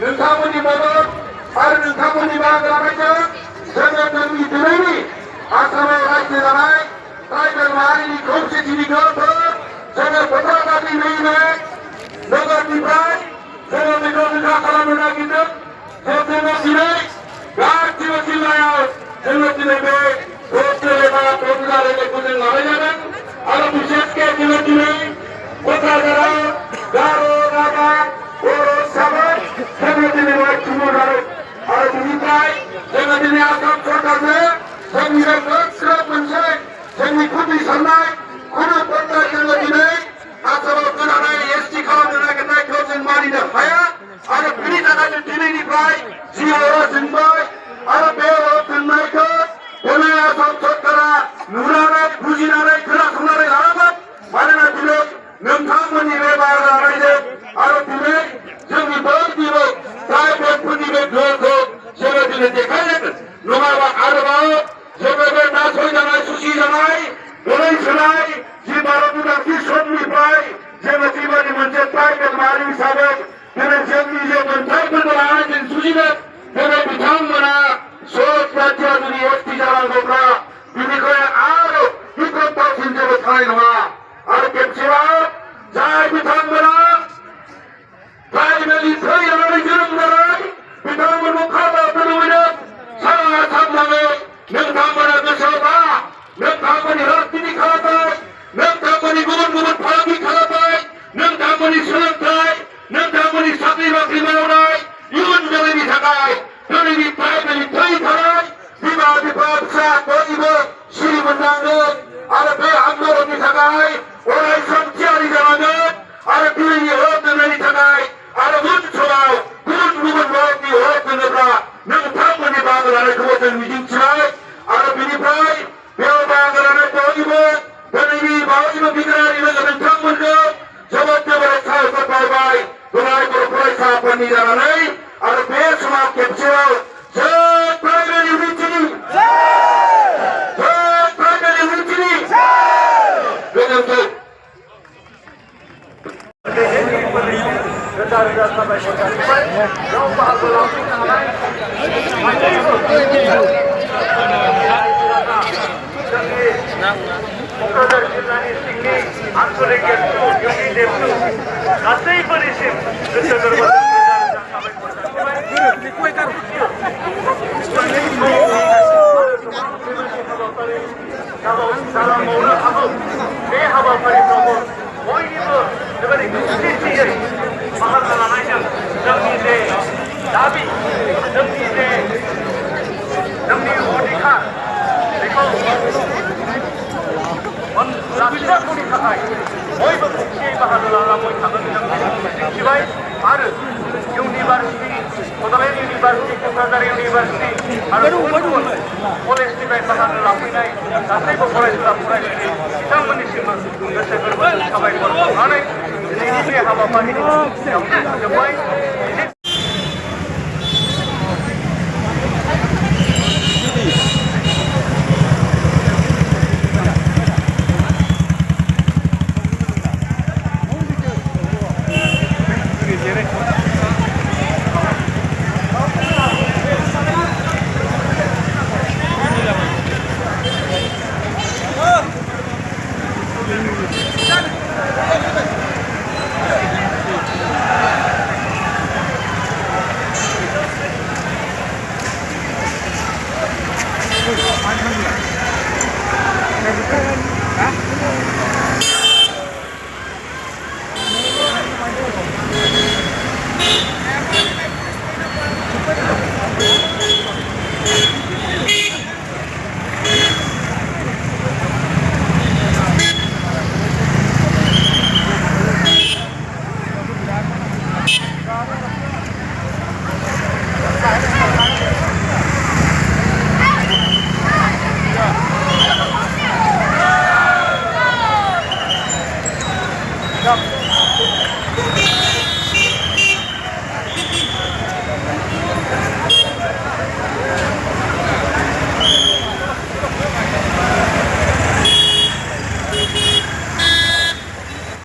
नोंथांमोननि मदद आरो नोंथांमोननि बाहागो लानायजों जोङो जोंनि दिनैनि आसामाव रायजो जानाय ट्राइबेल माहारिनि खौसेथिनि गोहोखौ जोङो फोथांनानै नैबे नोगोरनिफ्राय जोङो बेखौ रोखा खालामनो नागिरदों जे जोङो दिनै गासिबो जिल्लायाव जोङो दिनै बे हस्टेल एबा क'क्राझार एरियाखौ जों लानाय जादों आरो बिसेसके जोङो दिनै क'क्राझाराव गार' राभा बर' हिसाबै जोङो दिनै थुबुर आरो बिनिफ्राय जोङो दिनै आसाम सरकारनो जोंनि बे गोख्रों मोनसे जोंनि गुदि साननाय खुनु पन्थाय जोङो दिनै आसामाव गोदानै एसटि खालामनो नागिरनायखौ जों मानिनो हाया आरो बिनि थाखायनो दिनैनिफ्राय जि अ जोंबाय आरो बे अ जोंनायखौ दिनै आसाम सरकारा नुनानै बुजिनानै खोनासंनानै लानांगोन मानोना दिनै नोंथांमोननि बे बाहागो लानायजों आरो दिनै जोंनि बयनिबो ट्राइबेलफोरनि बे गोहोखौ जोङो दिनै देखायनांगोन नङाबा आरोबाव जोङो बे नासयजानाय सुसिजानाय गोलैसोनाय जि भारत उदांस्रि समनिफ्राय जोङो जिबायदि मोनसे ट्राइबेल माहारि हिसाबै दिनै जोंनि जे मोनथायफोरखौ लानानै जों जुजिगोन दिनै बिथांमोना सत रायजोआ जुदि एसटि जानांगौब्ला बिनिख्रुइ आरो गिख्रंथावसिन जेबो थानाय नङा आरो खेबसेबाव जाय बिथांमोना ट्राइबेलनि थै लानानै जोनोम जानाय बिथांमोनखौ खालामनो लुबैदों सारा साननानै नोंथांमोना गोसोआव ला नोंथांमोननि राजनिति खालामबाय नोंथांमोननि गुबुन गुबुन फालांगि खालामबाय नोंथांमोननि सोलोंथाइ नोंथांमोननि साख्रि बाख्रि मावनाय इयुन जोलैनि थाखाय दिनैनि ट्राइबेलनि थै थानाय बिमा बिफा फिसा बयबो सिरि मोननांगोन आरो बे आन्दलननि थाखाय अराय सम थियारि जानांगोन आरो दिनैनि हक दोननायनि थाखाय आरो उन समाव गुबुन गुबुन भारतनि हक दोनोब्ला नोंथांमोननि बाहागो लानायखौबो जों मिजिंथिबाय आरो बिनिफ्राय बेयाव बाहागो लानाय बयबो दिनैनि बयबो बिग्रायारि लोगो नोंथांमोनखौ जोबोद जोबोरै साबायखर बावबाय दुलाराय बर' फरायसा आफादनि जानानै आरो बे समाव खेबसेयाव जों ट्राइबेल इउनिटिनि गोजोन्थों रोजा रोजा साबायखर जासिबाय बेयाव बाहागो लाफैनो हानाय गासैबो जोंनि क'क्राझार जिल्लानि सिंनि आन्चलिक देबसु इउनि देबसु गासैबोनिसिम गोसो गोरबोजों रोजा रोजा साबायखर जासिबाय जालांबावनो हागौ बे हाबाफारिफ्रावबो बयनिबो जोबोरै खौसेथियै बाहागो लानायजों जोंनि जे दाबि जोंनि अधिकार बेखौ लाखिनांगौनि थाखाय बयबो खौसेयै बाहागो लालांबाय थागोन जों मिजिंथिबाय आरो university Bodoland university Kokrajhar university आरो गुबुन गुबुन कलेजनिफ्राय बाहागो लाफैनाय गासैबो फरायसुला फरायसुलि बिथांमोननिसिमबो गोसो गोरबोजों साबायखर बावनानै दिनैनि बे हाबाफारिखौ जोब्बाय